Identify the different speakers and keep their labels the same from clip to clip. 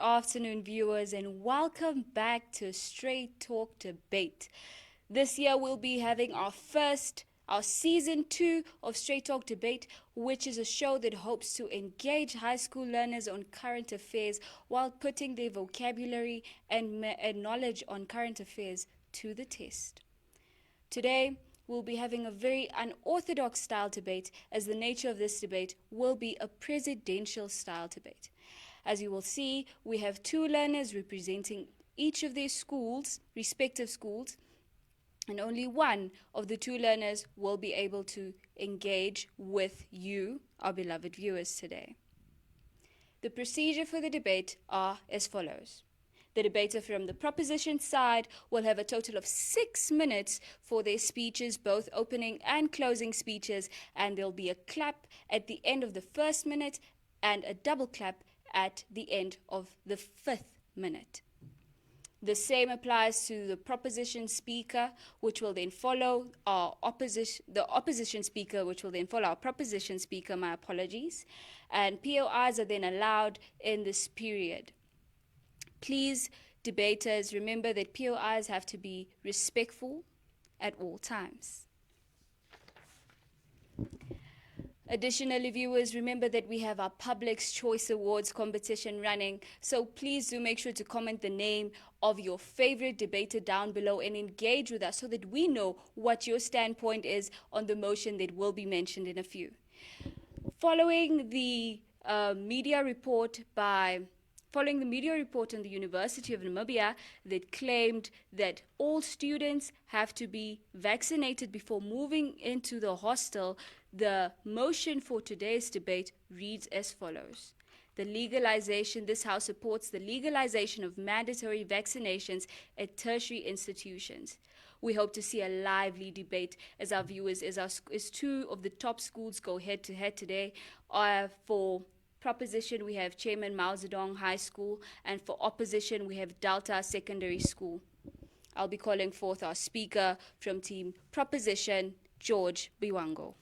Speaker 1: afternoon, viewers, and welcome back to Straight Talk Debate. This year, we'll be having our season 2 of Straight Talk Debate, which is a show that hopes to engage high school learners on current affairs while putting their vocabulary and knowledge on current affairs to the test. Today, we'll be having a very unorthodox style debate, as the nature of this debate will be a presidential style debate. As you will see, we have two learners representing each of their schools, respective schools, and only one of the two learners will be able to engage with you, our beloved viewers, today. The procedure for the debate are as follows. The debater from the proposition side will have a total of 6 minutes for their speeches, both opening and closing speeches, and there'll be a clap at the end of the first minute and a double clap at the end of the 5th minute. The same applies to the proposition speaker, which will then follow the opposition speaker, which will then follow our proposition speaker, my apologies, and POIs are then allowed in this period. Please, debaters, remember that POIs have to be respectful at all times. Additionally, viewers, remember that we have our Public's Choice Awards competition running, so please do make sure to comment the name of your favorite debater down below and engage with us so that we know what your standpoint is on the motion that will be mentioned in a few. Following the media report on the University of Namibia that claimed that all students have to be vaccinated before moving into the hostel, the motion for today's debate reads as follows. This House supports the legalization of mandatory vaccinations at tertiary institutions. We hope to see a lively debate as our viewers, as two of the top schools go head to head today. For proposition, we have Chairman Mao Zedong High School, and for opposition, we have Delta Secondary School. I'll be calling forth our speaker from Team Proposition, George Biwango.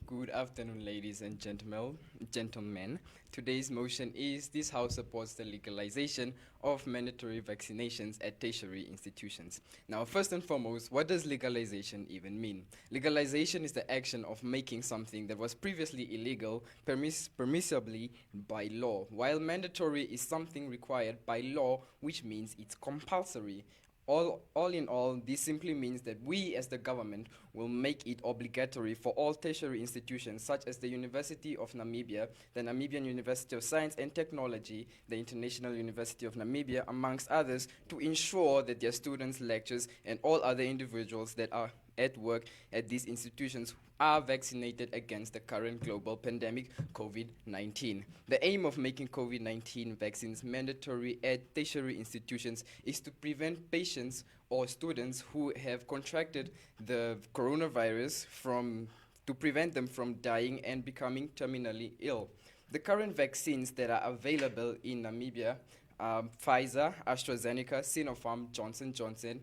Speaker 2: Good afternoon, ladies and gentlemen. Today's motion is this House supports the legalization of mandatory vaccinations at tertiary institutions. Now, first and foremost, what does legalization even mean? Legalization is the action of making something that was previously illegal permissibly by law, while mandatory is something required by law, which means it's compulsory. All in all, this simply means that we as the government will make it obligatory for all tertiary institutions such as the University of Namibia, the Namibian University of Science and Technology, the International University of Namibia, amongst others, to ensure that their students, lecturers, and all other individuals that are at work at these institutions are vaccinated against the current global pandemic, COVID-19. The aim of making COVID-19 vaccines mandatory at tertiary institutions is to prevent patients or students who have contracted the coronavirus to prevent them from dying and becoming terminally ill. The current vaccines that are available in Namibia are Pfizer, AstraZeneca, Sinopharm, Johnson & Johnson,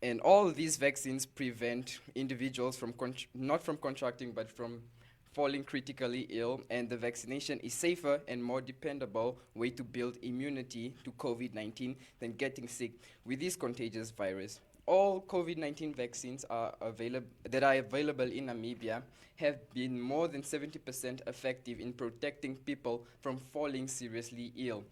Speaker 2: and all these vaccines prevent individuals from not from contracting but from falling critically ill, and the vaccination is safer and more dependable way to build immunity to COVID-19 than getting sick with this contagious virus. All COVID-19 vaccines that are available in Namibia have been more than 70% effective in protecting people from falling seriously ill,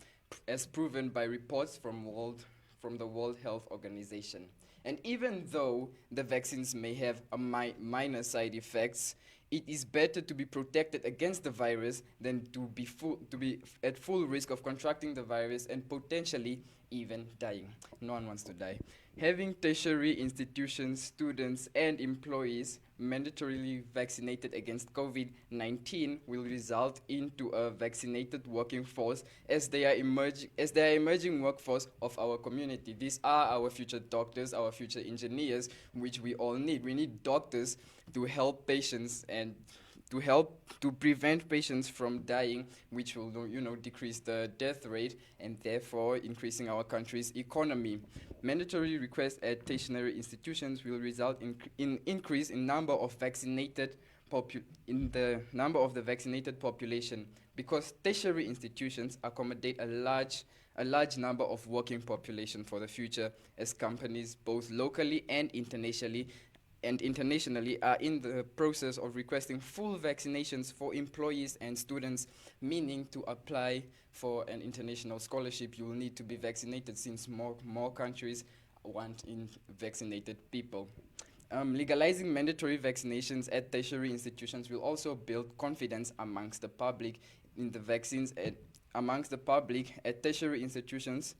Speaker 2: as proven by reports from the World Health Organization. And even though the vaccines may have minor side effects, it is better to be protected against the virus than to be at full risk of contracting the virus and potentially even dying. No one wants to die. Having tertiary institutions, students, and employees mandatorily vaccinated against COVID-19 will result into a vaccinated working force as they are emerging workforce of our community. These are our future doctors, our future engineers, which we all need. We need doctors to help patients and to prevent patients from dying, which will decrease the death rate and therefore increasing our country's economy. Mandatory requests at tertiary institutions will result in increase in number of vaccinated in the number of the vaccinated population, because tertiary institutions accommodate a large number of working population for the future, as companies both locally and internationally are in the process of requesting full vaccinations for employees and students, meaning to apply for an international scholarship, you will need to be vaccinated, since more countries want vaccinated people. Legalizing mandatory vaccinations at tertiary institutions will also build confidence amongst the public in the vaccines amongst the public at tertiary institutions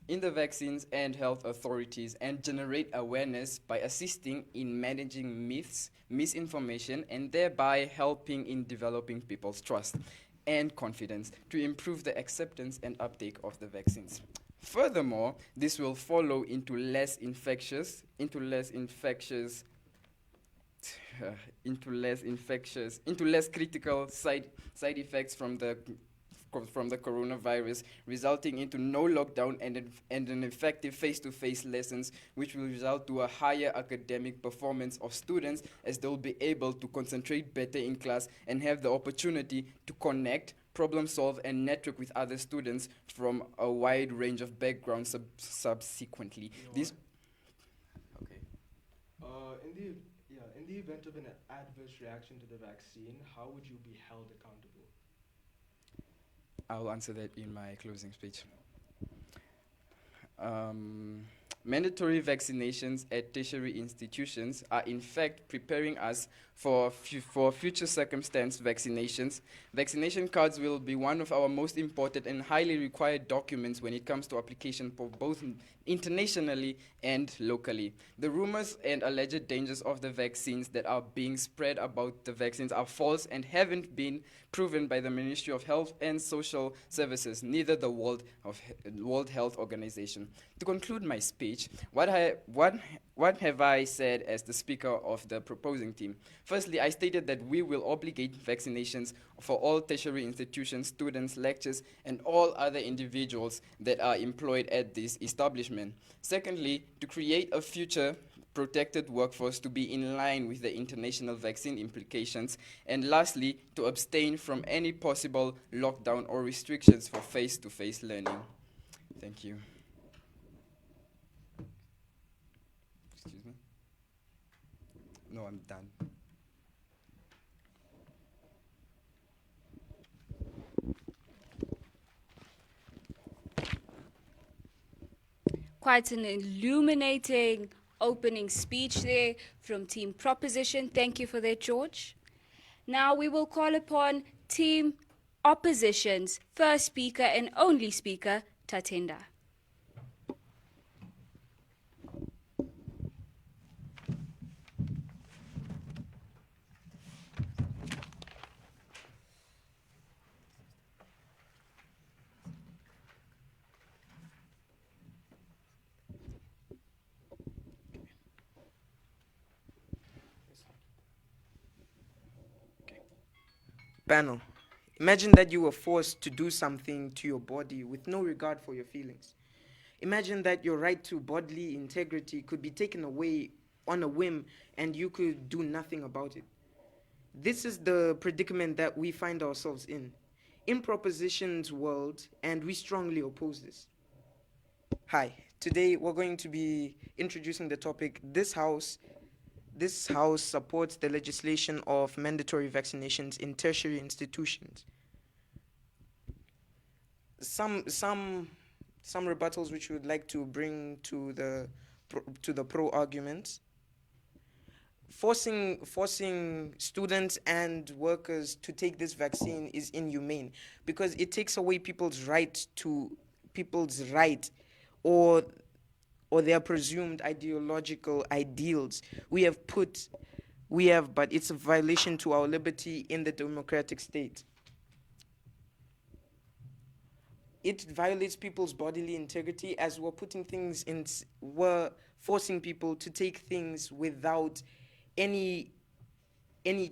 Speaker 2: in the vaccines and health authorities, and generate awareness by assisting in managing myths, misinformation, and thereby helping in developing people's trust and confidence to improve the acceptance and uptake of the vaccines. Furthermore, this will follow into less critical side effects from the coronavirus, resulting into no lockdown and an effective face-to-face lessons, which will result to a higher academic performance of students, as they'll be able to concentrate better in class and have the opportunity to connect, problem solve, and network with other students from a wide range of backgrounds subsequently.
Speaker 3: This Okay. In the event of an adverse reaction to the vaccine, how would you be held accountable?
Speaker 2: I'll answer that in my closing speech. Mandatory vaccinations at tertiary institutions are in fact preparing us for future circumstance vaccinations. Vaccination cards will be one of our most important and highly required documents when it comes to application for both internationally and locally. The rumors and alleged dangers of the vaccines that are being spread about the vaccines are false and haven't been proven by the Ministry of Health and Social Services, neither the World Health Organization. To conclude my speech, what have I said as the speaker of the proposing team? Firstly, I stated that we will obligate vaccinations for all tertiary institutions, students, lecturers, and all other individuals that are employed at this establishment. Secondly, to create a future protected workforce to be in line with the international vaccine implications. And lastly, to abstain from any possible lockdown or restrictions for face-to-face learning. Thank you. Excuse me? No, I'm done.
Speaker 1: Quite an illuminating opening speech there from Team Proposition. Thank you for that, George. Now we will call upon Team Opposition's first speaker and only speaker, Tatenda.
Speaker 4: Panel, imagine that you were forced to do something to your body with no regard for your feelings. Imagine that your right to bodily integrity could be taken away on a whim and you could do nothing about it. This is the predicament that we find ourselves in Proposition's world, and we strongly oppose this. Hi, today we're going to be introducing the topic, This House supports the legislation of mandatory vaccinations in tertiary institutions. Some rebuttals which we would like to bring to the pro arguments. Forcing students and workers to take this vaccine is inhumane, because it takes away people's right or their presumed ideological ideals. But it's a violation to our liberty in the democratic state. It violates people's bodily integrity, as we're forcing people to take things without any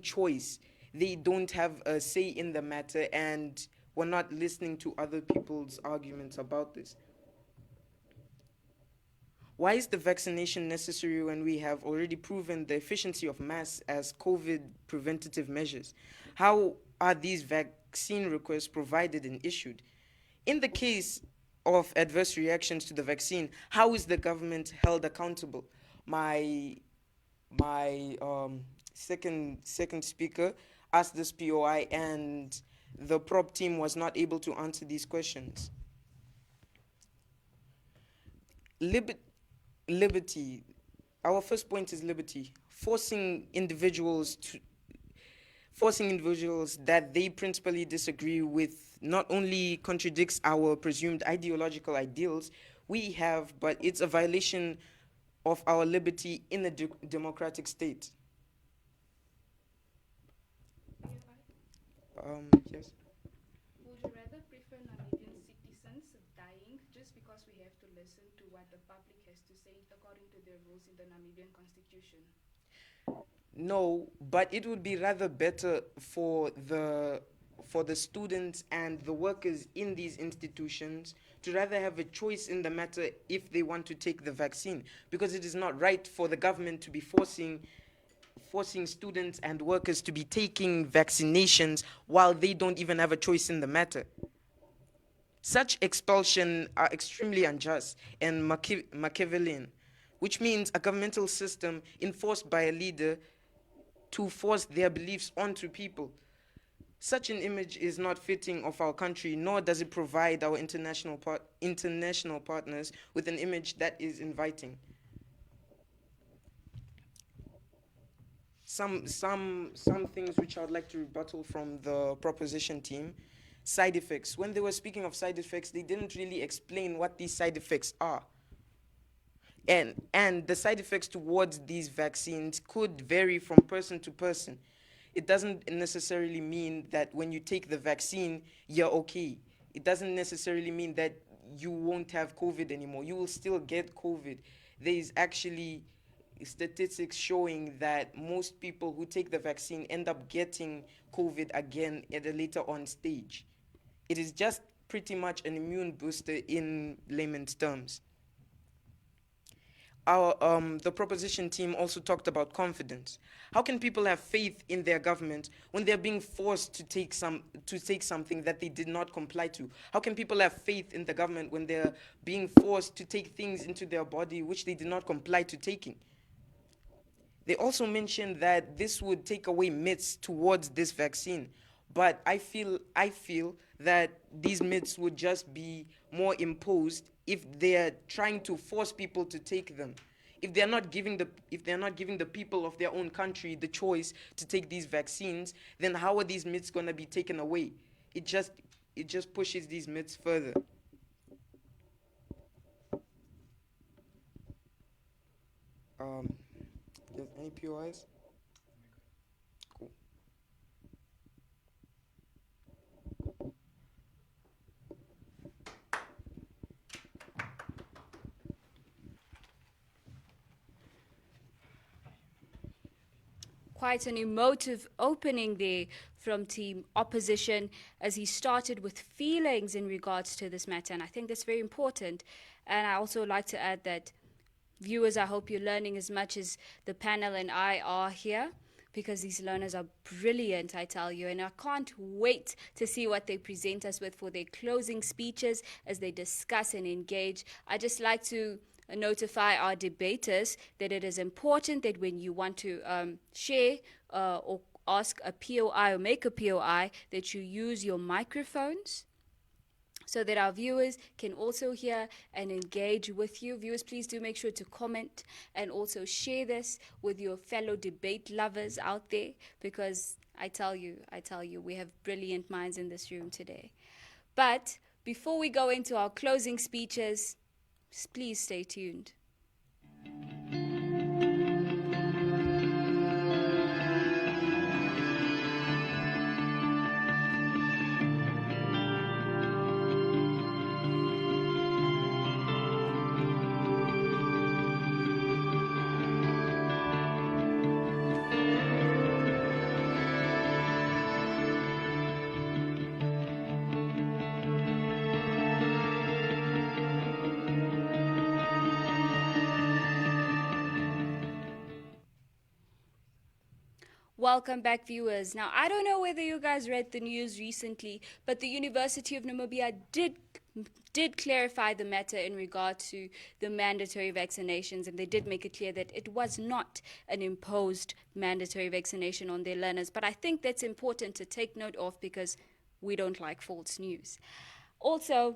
Speaker 4: choice. They don't have a say in the matter, and we're not listening to other people's arguments about this. Why is the vaccination necessary when we have already proven the efficiency of masks as COVID preventative measures? How are these vaccine requests provided and issued? In the case of adverse reactions to the vaccine, how is the government held accountable? My second speaker asked this POI, and the prop team was not able to answer these questions. Liberty. Our first point is liberty. Forcing individuals that they principally disagree with not only contradicts our presumed ideological ideals but it's a violation of our liberty in a democratic state. Yes.
Speaker 1: Would you rather prefer Namibian citizens dying just because we have to listen to what the public has to say according to their rules in the Namibian constitution?
Speaker 4: No, but it would be rather better for the students and the workers in these institutions to rather have a choice in the matter if they want to take the vaccine, because it is not right for the government to be forcing students and workers to be taking vaccinations while they don't even have a choice in the matter. Such expulsion are extremely unjust and Machiavellian, which means a governmental system enforced by a leader to force their beliefs onto people. Such an image is not fitting of our country, nor does it provide our international partners with an image that is inviting. Some things which I would like to rebuttal from the proposition team. Side effects. When they were speaking of side effects, they didn't really explain what these side effects are. And the side effects towards these vaccines could vary from person to person. It doesn't necessarily mean that when you take the vaccine, you're okay. It doesn't necessarily mean that you won't have COVID anymore. You will still get COVID. There is actually statistics showing that most people who take the vaccine end up getting COVID again at a later on stage. It is just pretty much an immune booster in layman's terms. The proposition team also talked about confidence. How can people have faith in their government when they're being forced to take something that they did not comply to? How can people have faith in the government when they're being forced to take things into their body which they did not comply to taking? They also mentioned that this would take away myths towards this vaccine, but I feel that these myths would just be more imposed if they're trying to force people to take them. If they're not giving the people of their own country the choice to take these vaccines, then how are these myths going to be taken away? It just pushes these myths further. Any POIs? Cool.
Speaker 1: Quite an emotive opening there from Team Opposition, as he started with feelings in regards to this matter, and I think that's very important. And I also like to add that, viewers, I hope you're learning as much as the panel and I are here, because these learners are brilliant, I tell you, and I can't wait to see what they present us with for their closing speeches as they discuss and engage. I just like to notify our debaters that it is important that when you want to share or ask a POI or make a POI, that you use your microphones so that our viewers can also hear and engage with you. Viewers, please do make sure to comment and also share this with your fellow debate lovers out there, because I tell you, we have brilliant minds in this room today. But before we go into our closing speeches, Please stay tuned. Welcome back, viewers. Now, I don't know whether you guys read the news recently, but the University of Namibia did clarify the matter in regard to the mandatory vaccinations, and they did make it clear that it was not an imposed mandatory vaccination on their learners. But I think that's important to take note of because we don't like false news. Also,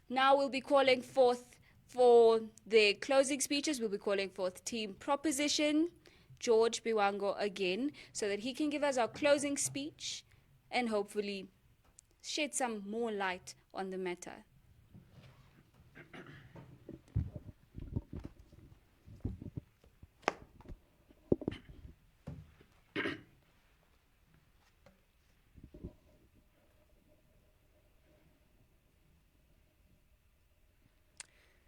Speaker 1: now we'll be calling forth for the closing speeches. We'll be calling forth Team Proposition, George Biwango again, so that he can give us our closing speech and hopefully shed some more light on the matter.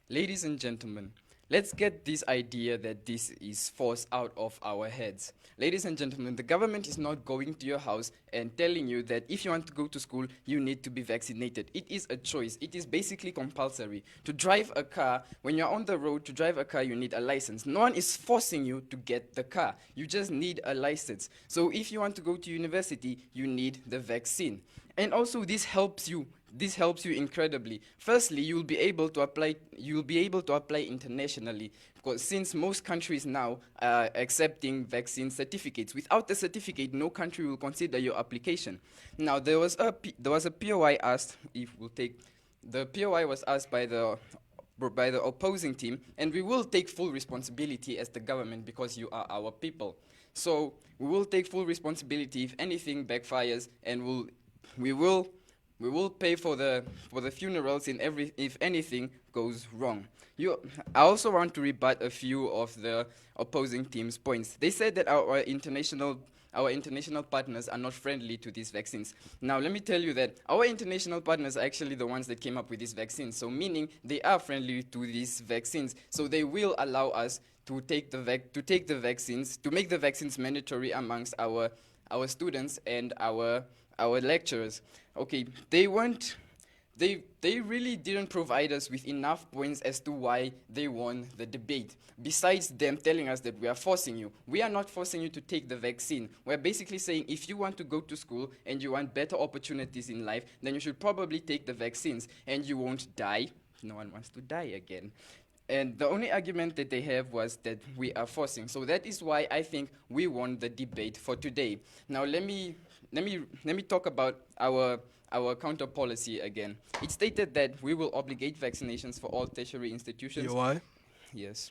Speaker 2: Ladies and gentlemen, let's get this idea that this is forced out of our heads. Ladies and gentlemen, the government is not going to your house and telling you that if you want to go to school, you need to be vaccinated. It is a choice. It is basically compulsory. To drive a car, when you're on the road, to drive a car, you need a license. No one is forcing you to get the car. You just need a license. So if you want to go to university, you need the vaccine. And also this helps you incredibly. Firstly, you'll be able to apply internationally, because since most countries now are accepting vaccine certificates. Without the certificate, no country will consider your application. Now, there was a POI asked, the POI was asked by the opposing team, and we will take full responsibility as the government because you are our people. So we will take full responsibility if anything backfires, and we will pay for the funerals if anything goes wrong. I also want to rebut a few of the opposing team's points. They said that our international partners are not friendly to these vaccines. Now, let me tell you that our international partners are actually the ones that came up with these vaccines. So, meaning they are friendly to these vaccines. So they will allow us to make the vaccines mandatory amongst our students and our lecturers. Okay, they really didn't provide us with enough points as to why they won the debate. Besides them telling us that we are forcing you. We are not forcing you to take the vaccine. We're basically saying if you want to go to school and you want better opportunities in life, then you should probably take the vaccines and you won't die. No one wants to die again. And the only argument that they have was that we are forcing. So that is why I think we won the debate for today. Now let me talk about our counter policy again. It stated that we will obligate vaccinations for all tertiary institutions.
Speaker 3: UI?
Speaker 2: Yes.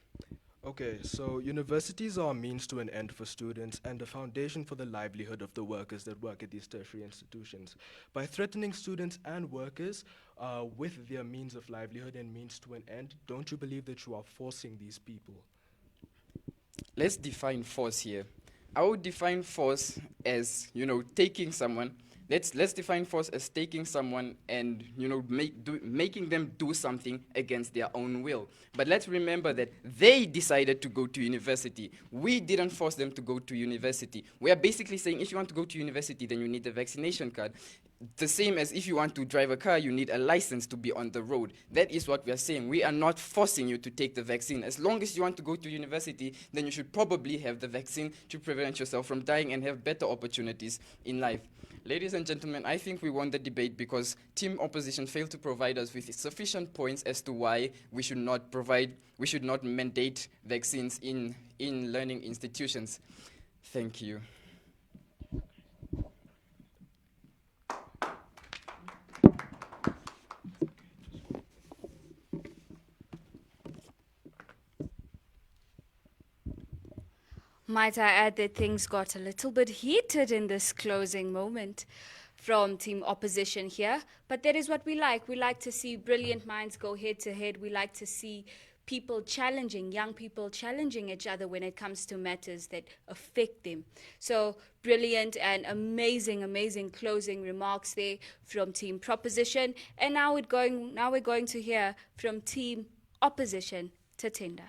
Speaker 3: Okay, so universities are a means to an end for students and a foundation for the livelihood of the workers that work at these tertiary institutions. By threatening students and workers with their means of livelihood and means to an end, don't you believe that you are forcing these people?
Speaker 2: Let's define force here. I would define force as, taking someone. Let's define force as taking someone and making them do something against their own will. But let's remember that they decided to go to university. We didn't force them to go to university. We are basically saying if you want to go to university, then you need a vaccination card. The same as if you want to drive a car, you need a license to be on the road. That is what we are saying. We are not forcing you to take the vaccine. As long as you want to go to university, then you should probably have the vaccine to prevent yourself from dying and have better opportunities in life. Ladies and gentlemen, I think we won the debate because Team Opposition failed to provide us with sufficient points as to why we should not mandate vaccines in learning institutions. Thank you.
Speaker 1: Might I add that things got a little bit heated in this closing moment? from team opposition here, but that is what we like. We like to see brilliant minds go head to head. We like to see people challenging, young people challenging each other when it comes to matters that affect them. So brilliant and amazing, amazing closing remarks there from team proposition. And now we're going to hear from team opposition, Tatenda.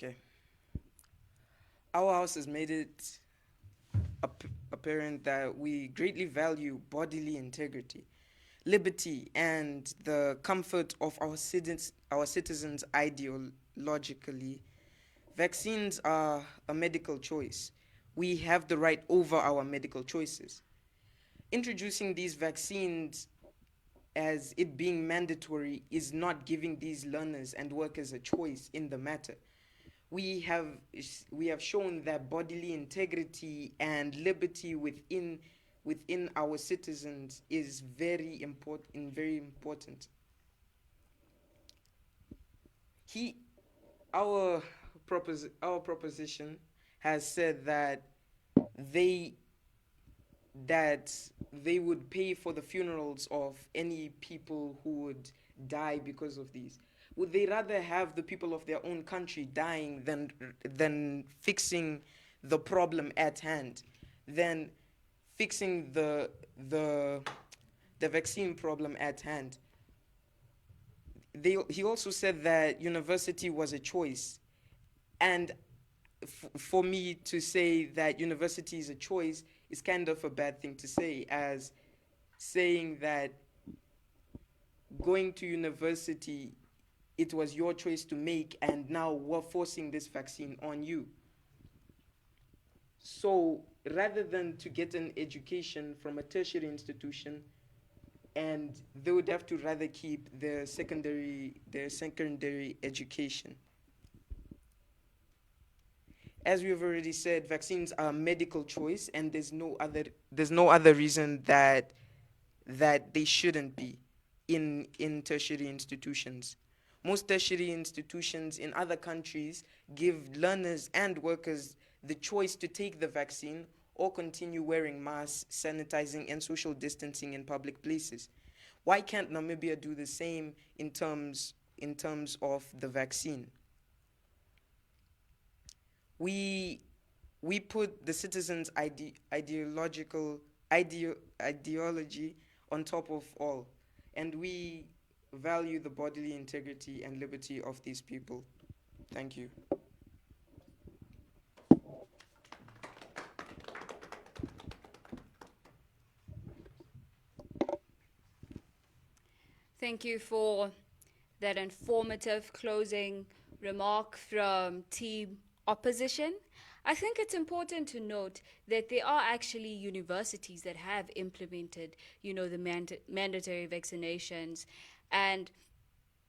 Speaker 4: Okay. Our house has made it apparent that we greatly value bodily integrity, liberty, and the comfort of our citizens ideologically. Vaccines are a medical choice. We have the right over our medical choices. Introducing these vaccines as it being mandatory is not giving these learners and workers a choice in the matter. We have shown that bodily integrity and liberty within our citizens is very important. He our our proposition has said they that they would pay for the funerals of any people who would die because of these. Would they rather have the people of their own country dying than fixing the problem at hand, than fixing the vaccine problem at hand? He also said that university was a choice, and for me to say that university is a choice is kind of a bad thing to say, as saying that going to university, it was your choice to make, and now we're forcing this vaccine on you. So rather than to get an education from a tertiary institution, and they would have to rather keep their secondary education. As we've already said, vaccines are a medical choice, and there's no other reason that they shouldn't be in tertiary institutions. Most tertiary institutions in other countries give learners and workers the choice to take the vaccine or continue wearing masks, sanitizing, and social distancing in public places. Why can't Namibia do the same in terms of the vaccine? We put the citizens' ideology on top of all, and we value the bodily integrity and liberty of these people. Thank you.
Speaker 1: Thank you for that informative closing remark from team opposition. I think it's important to note that there are actually universities that have implemented, the mandatory vaccinations, and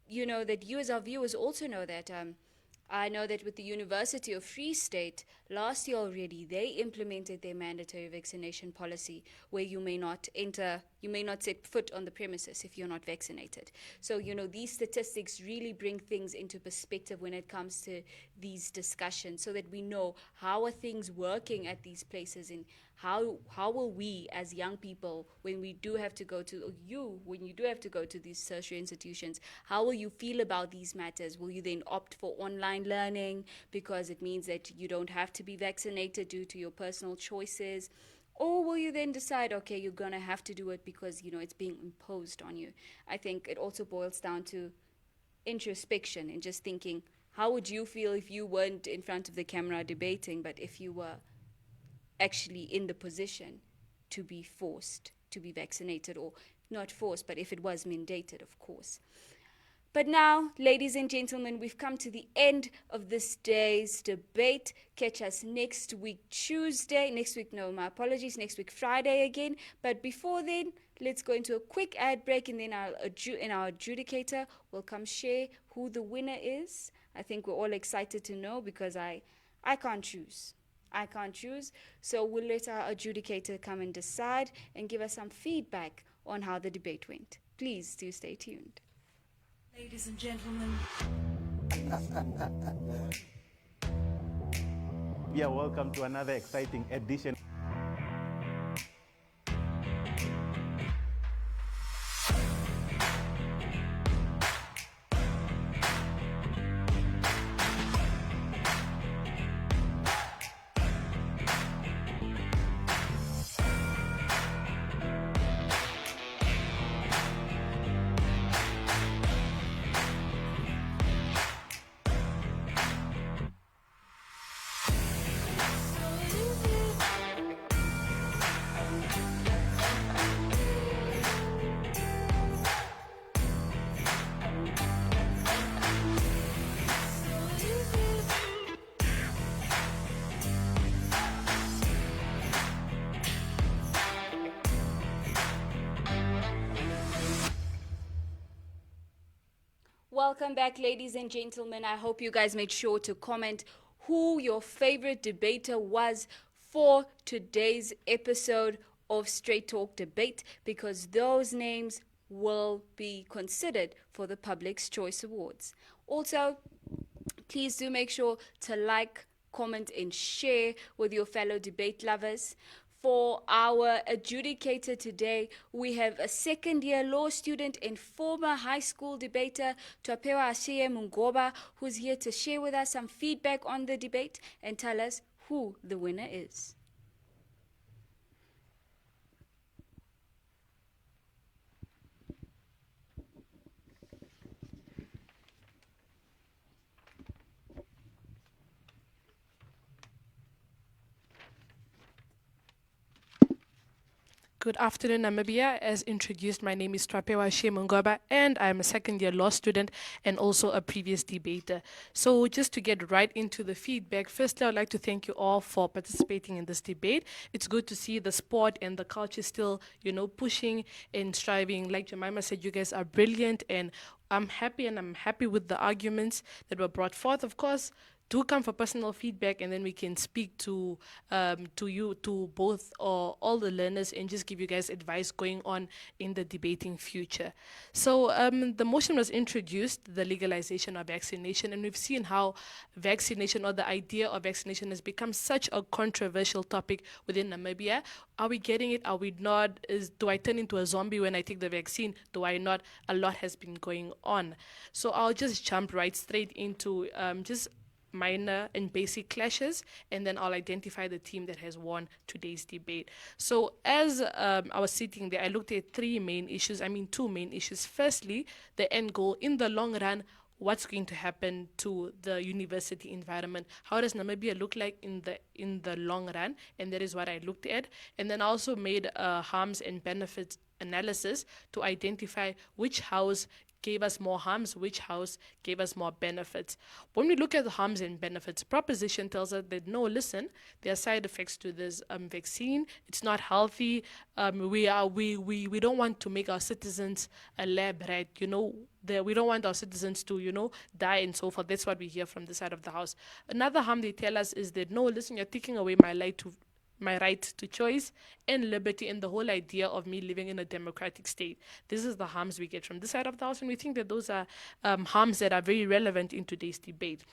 Speaker 1: that you as our viewers also know that. I know that with the University of Free State, last year already, they implemented their mandatory vaccination policy where you may not set foot on the premises if you're not vaccinated. So, these statistics really bring things into perspective when it comes to these discussions so that we know how are things working at these places and how will we as young people, when you do have to go to these tertiary institutions, how will you feel about these matters? Will you then opt for online learning because it means that you don't have to be vaccinated due to your personal choices? Or will you then decide, okay, you're going to have to do it because, it's being imposed on you? I think it also boils down to introspection and just thinking, how would you feel if you weren't in front of the camera debating, but if you were actually in the position to be forced to be vaccinated, or not forced, but if it was mandated, of course. But now, ladies and gentlemen, we've come to the end of this day's debate. Catch us next week next week Friday again. But before then, let's go into a quick ad break, and then our adjudicator will come share who the winner is. I think we're all excited to know because I can't choose. I can't choose. So we'll let our adjudicator come and decide and give us some feedback on how the debate went. Please do stay tuned.
Speaker 5: Ladies and gentlemen,
Speaker 6: Yeah, welcome to another exciting edition.
Speaker 1: Welcome back, ladies and gentlemen. I hope you guys made sure to comment who your favorite debater was for today's episode of Straight Talk Debate, because those names will be considered for the Public's Choice Awards. Also, please do make sure to like, comment, and share with your fellow debate lovers. For our adjudicator today, we have a second-year law student and former high school debater, Twapewa Ashie Mungoba, who's here to share with us some feedback on the debate and tell us who the winner is.
Speaker 7: Good afternoon, Namibia. As introduced, my name is Twapewa Mungoba, and I'm a second-year law student and also a previous debater. So just to get right into the feedback, firstly, I'd like to thank you all for participating in this debate. It's good to see the sport and the culture still, pushing and striving. Like Jemima said, you guys are brilliant, and I'm happy with the arguments that were brought forth. Of course, do come for personal feedback, and then we can speak to you, to both or all the learners, and just give you guys advice going on in the debating future. So the motion was introduced, the legalization of vaccination, and we've seen how vaccination, or the idea of vaccination, has become such a controversial topic within Namibia. Are we getting it? Are we not? Do I turn into a zombie when I take the vaccine? Do I not? A lot has been going on. So I'll just jump right straight into just minor and basic clashes, and then I'll identify the team that has won today's debate. So as I was sitting there, I looked at two main issues. Firstly, the end goal. In the long run, what's going to happen to the university environment? How does Namibia look like in the long run? And that is what I looked at. And then I also made a harms and benefits analysis to identify which house gave us more harms, which house gave us more benefits. When we look at the harms and benefits, proposition tells us that no, listen, there are side effects to this vaccine. It's not healthy. We don't want to make our citizens a lab rat. We don't want our citizens to die and so forth. That's what we hear from the side of the house. Another harm they tell us is that no, listen, you're taking away my right to choice and liberty, and the whole idea of me living in a democratic state. This is the harms we get from this side of the house, and we think that those are harms that are very relevant in today's debate.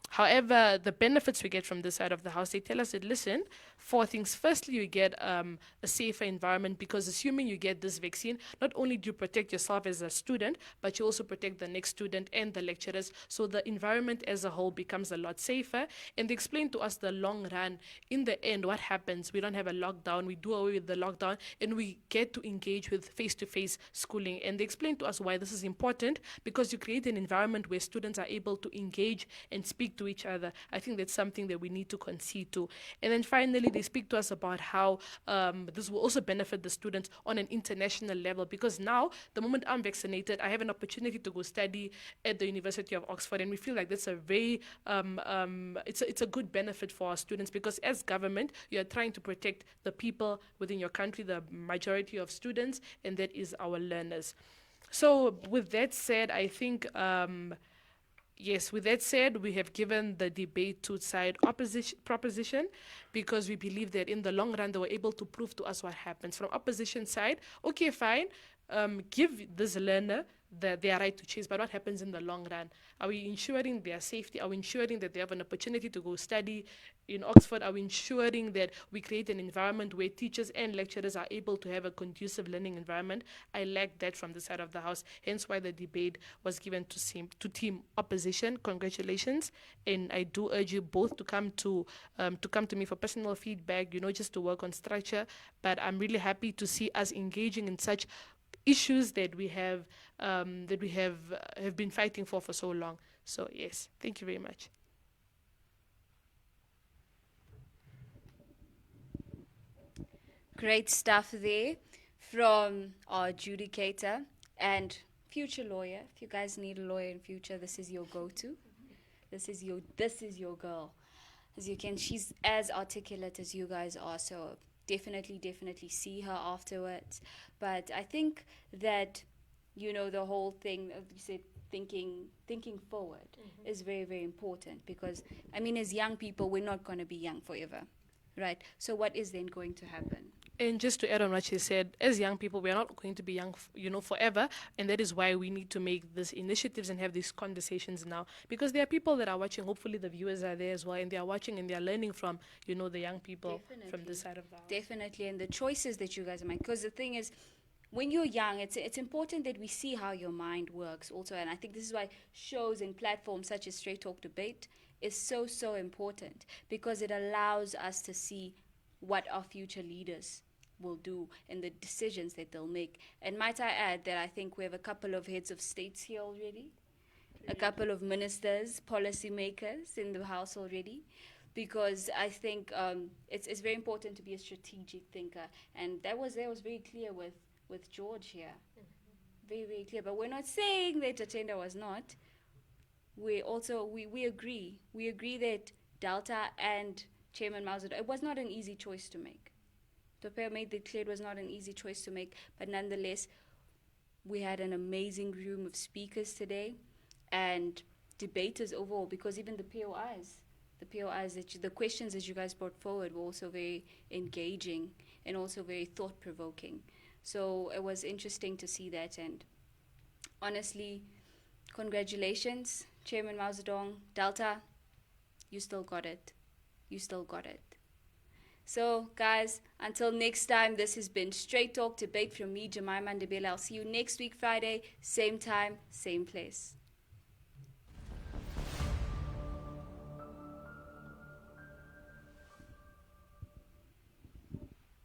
Speaker 7: However, the benefits we get from this side of the house, they tell us that, listen, four things. Firstly, you get a safer environment, because assuming you get this vaccine, not only do you protect yourself as a student, but you also protect the next student and the lecturers. So the environment as a whole becomes a lot safer. And they explain to us the long run. In the end, what happens? We don't have a lockdown. We do away with the lockdown, and we get to engage with face-to-face schooling. And they explain to us why this is important, because you create an environment where students are able to engage and speak to each other. I think that's something that we need to concede to. And then finally, they speak to us about how this will also benefit the students on an international level, because now, the moment I'm vaccinated, I have an opportunity to go study at the University of Oxford, and we feel like that's a very, it's a good benefit for our students, because as government, you are trying to protect the people within your country, the majority of students, and that is our learners. So with that said, I think Yes, with that said, we have given the debate two-side opposition proposition because we believe that in the long run they were able to prove to us what happens. From opposition side, okay, fine, give this learner their right to choose, but what happens in the long run? Are we ensuring their safety? Are we ensuring that they have an opportunity to go study in Oxford? Are we ensuring that we create an environment where teachers and lecturers are able to have a conducive learning environment? I lack that from the side of the House, hence why the debate was given to team opposition. Congratulations, and I do urge you both to come to me for personal feedback, just to work on structure. But I'm really happy to see us engaging in such issues that we have been fighting for so long. So yes, thank you very much.
Speaker 1: Great stuff there from our adjudicator and future lawyer. If you guys need a lawyer in future, this is your go-to. This is your girl. As you can, she's as articulate as you guys are. So definitely see her afterwards. But I think that the whole thing of you said thinking forward is very important, because I mean, as young people, we're not going to be young forever, right? So what is then going to happen?
Speaker 7: And just to add on what she said, as young people, we are not going to be young, forever, and that is why we need to make these initiatives and have these conversations now. Because there are people that are watching. Hopefully, the viewers are there as well, and they are watching and they are learning from, the young people from this side of the house.
Speaker 1: Definitely, and the choices that you guys make. Because the thing is, when you're young, it's important that we see how your mind works also. And I think this is why shows and platforms such as Straight Talk Debate is so important, because it allows us to see what our future leaders will do and the decisions that they'll make. And might I add that I think we have a couple of heads of states here already, a couple of ministers, policymakers in the house already, because I think it's very important to be a strategic thinker, and that was very clear with George here, very clear. But we're not saying that Atenda was not. We agree that Delta and Chairman Mao Zedong, it was not an easy choice to make. Topeo made it clear it was not an easy choice to make, but nonetheless, we had an amazing room of speakers today and debaters overall, because even the POIs, the questions that you guys brought forward were also very engaging and also very thought-provoking. So it was interesting to see that, and honestly, congratulations, Chairman Mao Zedong. Delta, you still got it. So, guys, until next time, this has been Straight Talk Debate from me, Jemima Ndebele. I'll see you next week, Friday, same time, same place.